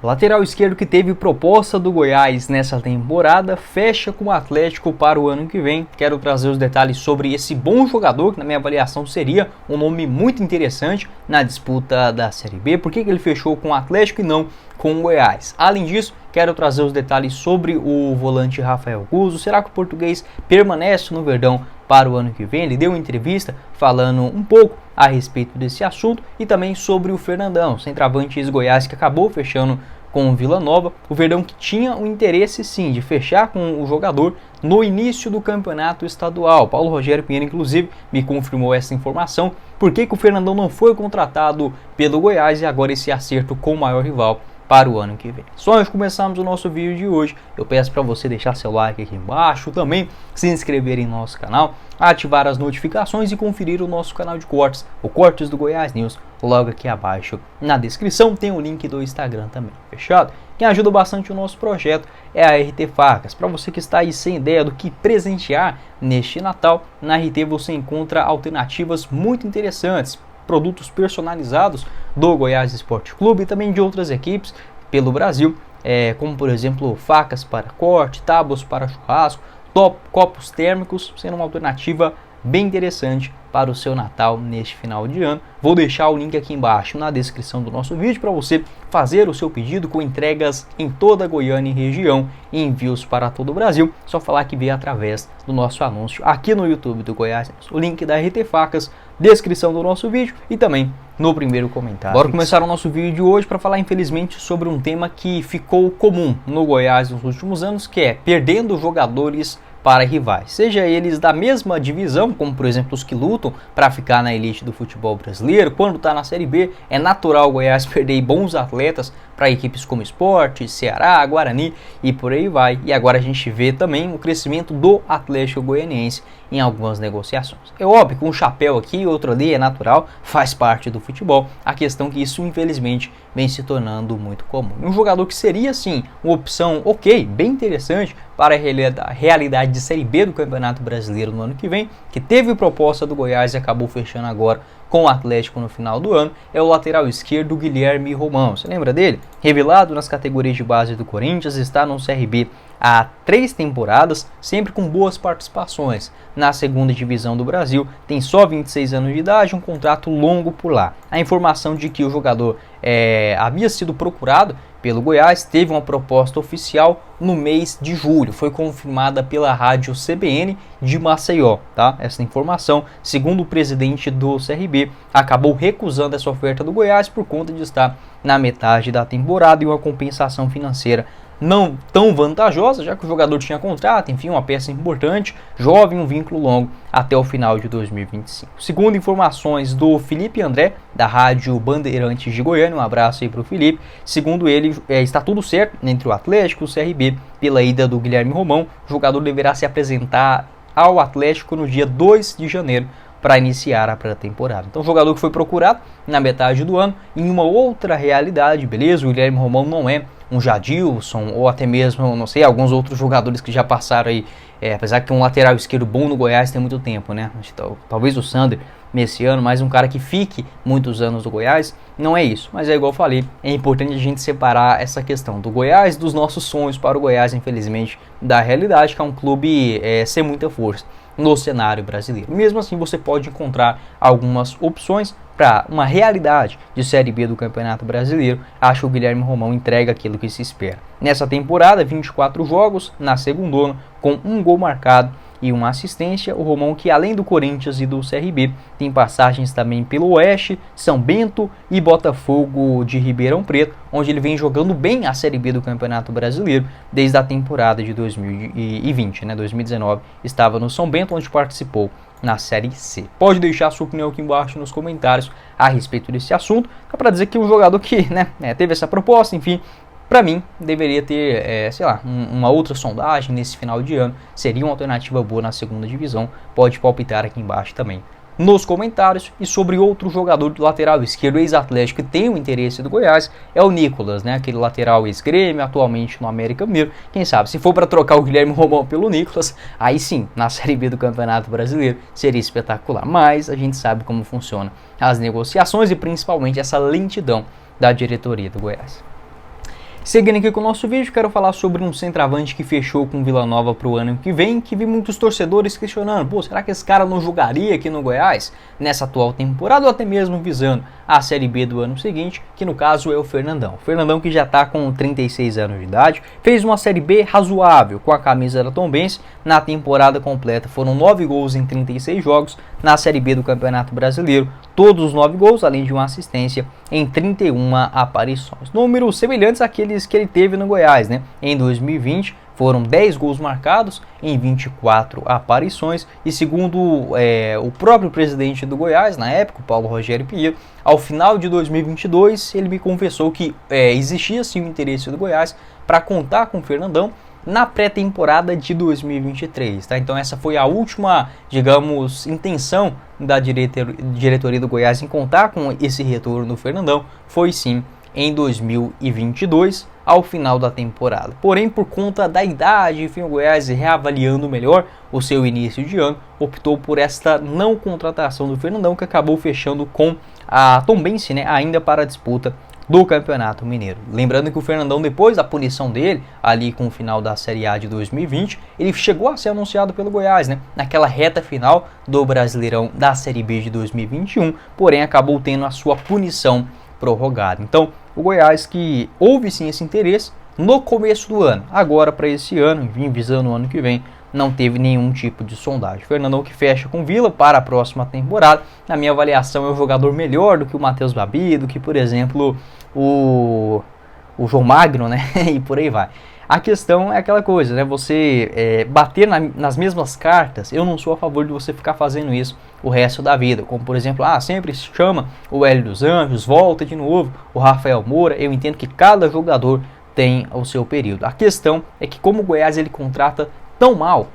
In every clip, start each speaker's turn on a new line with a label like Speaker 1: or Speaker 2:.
Speaker 1: Lateral esquerdo que teve proposta do Goiás nessa temporada fecha com o Atlético para o ano que vem. Quero trazer os detalhes sobre esse bom jogador, que na minha avaliação seria um nome muito interessante na disputa da Série B. Por que ele fechou com o Atlético e não com o Goiás? Além disso, quero trazer os detalhes sobre o volante Rafael Guzzo. Será que o português permanece no Verdão para o ano que vem? Ele deu uma entrevista falando um pouco a respeito desse assunto e também sobre o Fernandão, centroavante ex-Goiás, que acabou fechando com o Vila Nova. O Verdão que tinha o interesse sim de fechar com o jogador no início do campeonato estadual. Paulo Rogério Pinheiro inclusive me confirmou essa informação. Por que o Fernandão não foi contratado pelo Goiás e agora esse acerto com o maior rival para o ano que vem? Só antes de começarmos o nosso vídeo de hoje, eu peço para você deixar seu like aqui embaixo, também se inscrever em nosso canal, ativar as notificações e conferir o nosso canal de cortes, o Cortes do Goiás News, logo aqui abaixo na descrição tem o link do Instagram também, fechado? Quem ajuda bastante o nosso projeto é a RT Facas. Para você que está aí sem ideia do que presentear neste Natal, na RT você encontra alternativas muito interessantes, produtos personalizados do Goiás Esporte Clube e também de outras equipes pelo Brasil, como por exemplo facas para corte, tábuas para churrasco, copos térmicos, sendo uma alternativa bem interessante para o seu Natal neste final de ano. Vou deixar o link aqui embaixo na descrição do nosso vídeo para você fazer o seu pedido com entregas em toda a Goiânia e região e envios para todo o Brasil. Só falar que veio através do nosso anúncio aqui no YouTube do Goiás. O link da RT Facas, descrição do nosso vídeo e também no primeiro comentário. Bora começar o nosso vídeo de hoje para falar infelizmente sobre um tema que ficou comum no Goiás nos últimos anos, que é perdendo jogadores para rivais, seja eles da mesma divisão, como por exemplo os que lutam para ficar na elite do futebol brasileiro. Quando está na Série B, é natural o Goiás perder bons atletas para equipes como Sport, Ceará, Guarani e por aí vai. E agora a gente vê também o crescimento do Atlético Goianiense em algumas negociações. É óbvio que um chapéu aqui, outro ali, é natural, faz parte do futebol. A questão é que isso infelizmente vem se tornando muito comum. Um jogador que seria sim uma opção bem interessante para a realidade de Série B do Campeonato Brasileiro no ano que vem, que teve proposta do Goiás e acabou fechando agora com o Atlético no final do ano, é o lateral esquerdo Guilherme Romão. Você lembra dele? Revelado nas categorias de base do Corinthians, está no CRB há 3 temporadas, sempre com boas participações na segunda divisão do Brasil, tem só 26 anos de idade, um contrato longo por lá. A informação de que o jogador havia sido procurado pelo Goiás, teve uma proposta oficial no mês de julho, foi confirmada pela rádio CBN de Maceió, tá? Essa informação, segundo o presidente do CRB, acabou recusando essa oferta do Goiás por conta de estar na metade da temporada e uma compensação financeira não tão vantajosa, já que o jogador tinha contrato, enfim, uma peça importante, jovem, um vínculo longo até o final de 2025. Segundo informações do Felipe André, da Rádio Bandeirantes de Goiânia, um abraço aí para o Felipe, segundo ele, está tudo certo entre o Atlético e o CRB pela ida do Guilherme Romão. O jogador deverá se apresentar ao Atlético no dia 2 de janeiro para iniciar a pré-temporada. Então, o jogador que foi procurado na metade do ano, em uma outra realidade, beleza? O Guilherme Romão não é um Jadilson ou até mesmo, não sei, alguns outros jogadores que já passaram aí, apesar que um lateral esquerdo bom no Goiás tem muito tempo, né? Talvez o Sander nesse ano, mas um cara que fique muitos anos no Goiás, não é isso. Mas é igual eu falei, é importante a gente separar essa questão do Goiás, dos nossos sonhos para o Goiás, infelizmente, da realidade, que é um clube sem muita força no cenário brasileiro. Mesmo assim, você pode encontrar algumas opções para uma realidade de Série B do Campeonato Brasileiro. Acho que o Guilherme Romão entrega aquilo que se espera. Nessa temporada, 24 jogos, na segundona, com 1 gol marcado e uma assistência. O Romão, que além do Corinthians e do CRB, tem passagens também pelo Oeste, São Bento e Botafogo de Ribeirão Preto, onde ele vem jogando bem a Série B do Campeonato Brasileiro desde a temporada de 2020, 2019, estava no São Bento, onde participou na Série C. Pode deixar a sua opinião aqui embaixo nos comentários a respeito desse assunto, para dizer que o jogador que teve essa proposta, enfim, para mim, deveria ter, uma outra sondagem nesse final de ano. Seria uma alternativa boa na segunda divisão. Pode palpitar aqui embaixo também nos comentários. E sobre outro jogador do lateral esquerdo, ex-Atlético, que tem o interesse do Goiás, é o Nicolas, aquele lateral ex-Grêmio, atualmente no América Mineiro. Quem sabe, se for para trocar o Guilherme Romão pelo Nicolas, aí sim, na Série B do Campeonato Brasileiro, seria espetacular. Mas a gente sabe como funcionam as negociações e principalmente essa lentidão da diretoria do Goiás. Seguindo aqui com o nosso vídeo, quero falar sobre um centroavante que fechou com o Vila Nova para o ano que vem, que vi muitos torcedores questionando, pô, será que esse cara não jogaria aqui no Goiás nessa atual temporada ou até mesmo visando a Série B do ano seguinte, que no caso é o Fernandão. O Fernandão que já está com 36 anos de idade, fez uma Série B razoável com a camisa da Tombense, na temporada completa foram 9 gols em 36 jogos, na Série B do Campeonato Brasileiro, todos os 9 gols, além de uma assistência em 31 aparições. Números semelhantes àqueles que ele teve no Goiás, né? Em 2020 foram 10 gols marcados em 24 aparições e segundo o próprio presidente do Goiás, na época, o Paulo Rogério Pinheiro, ao final de 2022 ele me confessou que existia sim o interesse do Goiás para contar com o Fernandão na pré-temporada de 2023, tá? Então essa foi a última, digamos, intenção da diretoria do Goiás em contar com esse retorno do Fernandão, foi sim em 2022, ao final da temporada. Porém, por conta da idade, enfim, o Goiás reavaliando melhor o seu início de ano, optou por esta não contratação do Fernandão, que acabou fechando com a Tombense, né, ainda para a disputa do Campeonato Mineiro. Lembrando que o Fernandão, depois da punição dele, ali com o final da Série A de 2020, ele chegou a ser anunciado pelo Goiás, né, naquela reta final do Brasileirão da Série B de 2021, porém acabou tendo a sua punição prorrogada. Então, o Goiás que houve sim esse interesse no começo do ano. Agora, para esse ano, enfim, visando o ano que vem, não teve nenhum tipo de sondagem. Fernandão que fecha com Vila para a próxima temporada. Na minha avaliação, é um jogador melhor do que o Matheus Babi, do que, por exemplo, o João Magno, né? E por aí vai. A questão é aquela coisa, né? Você bater nas mesmas cartas, eu não sou a favor de você ficar fazendo isso o resto da vida. Como, por exemplo, sempre se chama o Hélio dos Anjos, volta de novo, o Rafael Moura. Eu entendo que cada jogador tem o seu período. A questão é que como o Goiás ele contrata tão mal,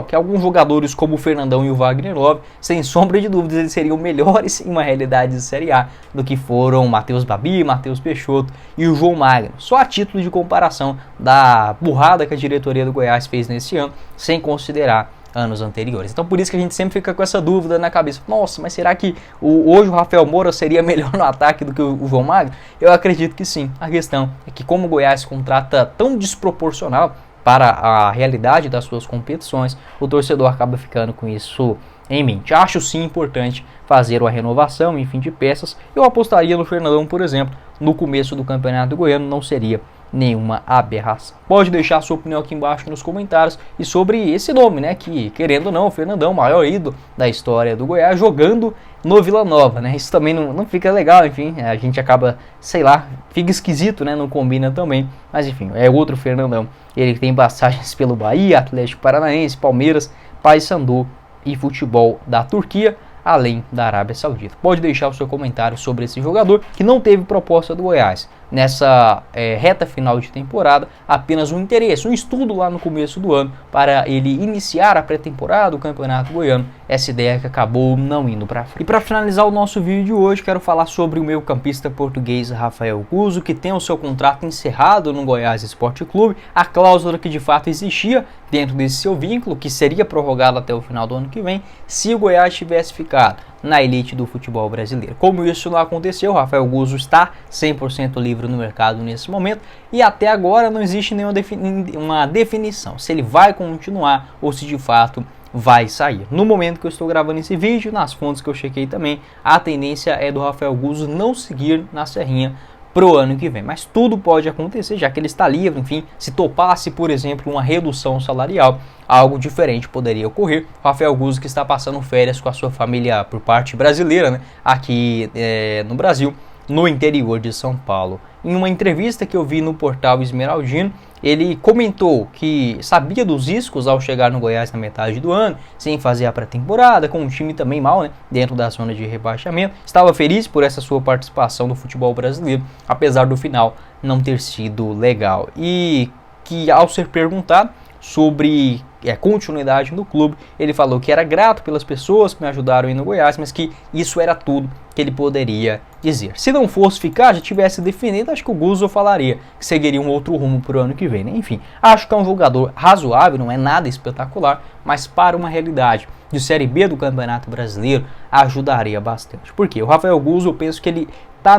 Speaker 1: que alguns jogadores como o Fernandão e o Wagner Love, sem sombra de dúvidas, eles seriam melhores em uma realidade de Série A do que foram Matheus Babi, Matheus Peixoto e o João Magno. Só a título de comparação da burrada que a diretoria do Goiás fez nesse ano, sem considerar anos anteriores. Então por isso que a gente sempre fica com essa dúvida na cabeça. Nossa, mas será que hoje o Rafael Moura seria melhor no ataque do que o João Magno? Eu acredito que sim. A questão é que como o Goiás contrata tão desproporcional para a realidade das suas competições, o torcedor acaba ficando com isso em mente. Acho sim importante fazer uma renovação, enfim, de peças. Eu apostaria no Fernandão, por exemplo, no começo do Campeonato Goiano, não seria nenhuma aberração. Pode deixar a sua opinião aqui embaixo nos comentários e sobre esse nome, né, que querendo ou não, o Fernandão, o maior ídolo da história do Goiás, jogando no Vila Nova, né, isso também não fica legal, enfim, a gente acaba, sei lá, fica esquisito, né, não combina também, mas enfim, é outro Fernandão, ele tem passagens pelo Bahia, Atlético Paranaense, Palmeiras, Paysandu e futebol da Turquia, além da Arábia Saudita. Pode deixar o seu comentário sobre esse jogador que não teve proposta do Goiás nessa reta final de temporada, apenas um interesse, um estudo lá no começo do ano para ele iniciar a pré-temporada do Campeonato Goiano, essa ideia que acabou não indo para frente. E para finalizar o nosso vídeo de hoje, quero falar sobre o meio-campista português Rafael Guzzo, que tem o seu contrato encerrado no Goiás Esporte Clube, a cláusula que de fato existia dentro desse seu vínculo, que seria prorrogada até o final do ano que vem, se o Goiás tivesse ficado na elite do futebol brasileiro. Como isso não aconteceu, Rafael Guzzo está 100% livre no mercado nesse momento e até agora não existe nenhuma definição se ele vai continuar ou se de fato vai sair. No momento que eu estou gravando esse vídeo, nas fontes que eu chequei também, a tendência é do Rafael Guzzo não seguir na Serrinha pro ano que vem, mas tudo pode acontecer, já que ele está livre, enfim, se topasse, por exemplo, uma redução salarial, algo diferente poderia ocorrer. O Rafael Guzzo que está passando férias com a sua família por parte brasileira, né, aqui no Brasil, no interior de São Paulo. Em uma entrevista que eu vi no portal Esmeraldino, ele comentou que sabia dos riscos ao chegar no Goiás na metade do ano, sem fazer a pré-temporada, com um time também mal, né, dentro da zona de rebaixamento. Estava feliz por essa sua participação no futebol brasileiro, apesar do final não ter sido legal. E que ao ser perguntado sobre continuidade no clube, ele falou que era grato pelas pessoas que me ajudaram aí no Goiás, mas que isso era tudo que ele poderia dizer. Se não fosse ficar, já tivesse definido, acho que o Guzzo falaria que seguiria um outro rumo para o ano que vem, né? Enfim, acho que é um jogador razoável, não é nada espetacular, mas para uma realidade de Série B do Campeonato Brasileiro, ajudaria bastante. Por quê? O Rafael Guzzo, eu penso que ele tá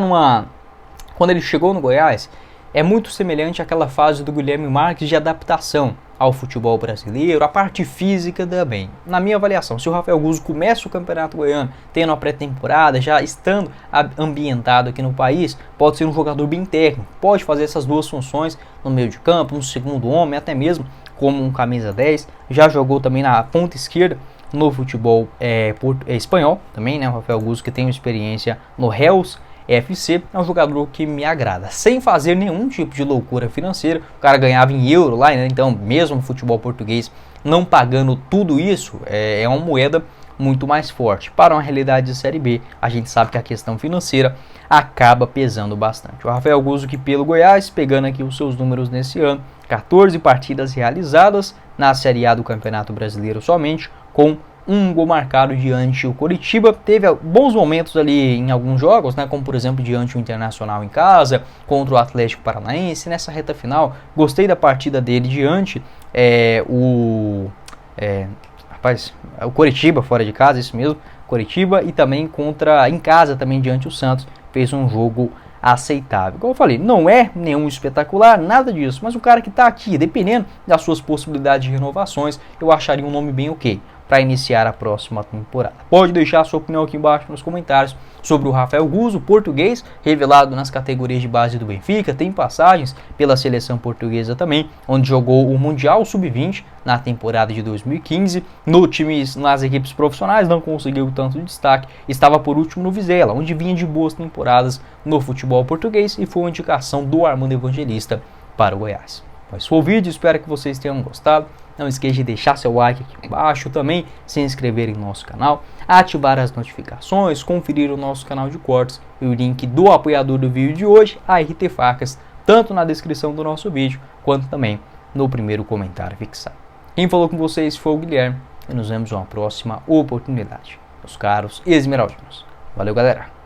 Speaker 1: quando ele chegou no Goiás, é muito semelhante àquela fase do Guilherme Marques de adaptação ao futebol brasileiro, a parte física também. Na minha avaliação, se o Rafael Guzzo começa o Campeonato Goiano tendo a pré-temporada, já estando ambientado aqui no país, pode ser um jogador bem técnico, pode fazer essas duas funções no meio de campo, no segundo homem, até mesmo como um camisa 10, já jogou também na ponta esquerda no futebol espanhol também, né? O Rafael Guzzo, que tem experiência no Reus FC, é um jogador que me agrada, sem fazer nenhum tipo de loucura financeira. O cara ganhava em euro lá, né? Então mesmo no futebol português não pagando tudo isso, é uma moeda muito mais forte. Para uma realidade de Série B, a gente sabe que a questão financeira acaba pesando bastante. O Rafael Guzzo, que pelo Goiás, pegando aqui os seus números nesse ano, 14 partidas realizadas na Série A do Campeonato Brasileiro somente, com um gol marcado diante o Coritiba. Teve bons momentos ali em alguns jogos, né, como por exemplo diante o Internacional em casa, contra o Atlético Paranaense. Nessa reta final, gostei da partida dele diante o Coritiba, fora de casa, isso mesmo, Coritiba, e também em casa também diante o Santos, fez um jogo aceitável. Como eu falei, não é nenhum espetacular, nada disso, mas o cara que está aqui, dependendo das suas possibilidades de renovações, eu acharia um nome bem ok para iniciar a próxima temporada. Pode deixar a sua opinião aqui embaixo nos comentários sobre o Rafael Guzzo, português, revelado nas categorias de base do Benfica, tem passagens pela seleção portuguesa também, onde jogou o Mundial Sub-20 na temporada de 2015, nas equipes profissionais não conseguiu tanto destaque, estava por último no Vizela, onde vinha de boas temporadas no futebol português e foi uma indicação do Armando Evangelista para o Goiás. Esse foi o vídeo, espero que vocês tenham gostado. Não esqueça de deixar seu like aqui embaixo, também se inscrever em nosso canal, ativar as notificações, conferir o nosso canal de cortes e o link do apoiador do vídeo de hoje, a RT Facas, tanto na descrição do nosso vídeo, quanto também no primeiro comentário fixado. Quem falou com vocês foi o Guilherme e nos vemos em uma próxima oportunidade, meus caros esmeraldinos. Valeu, galera!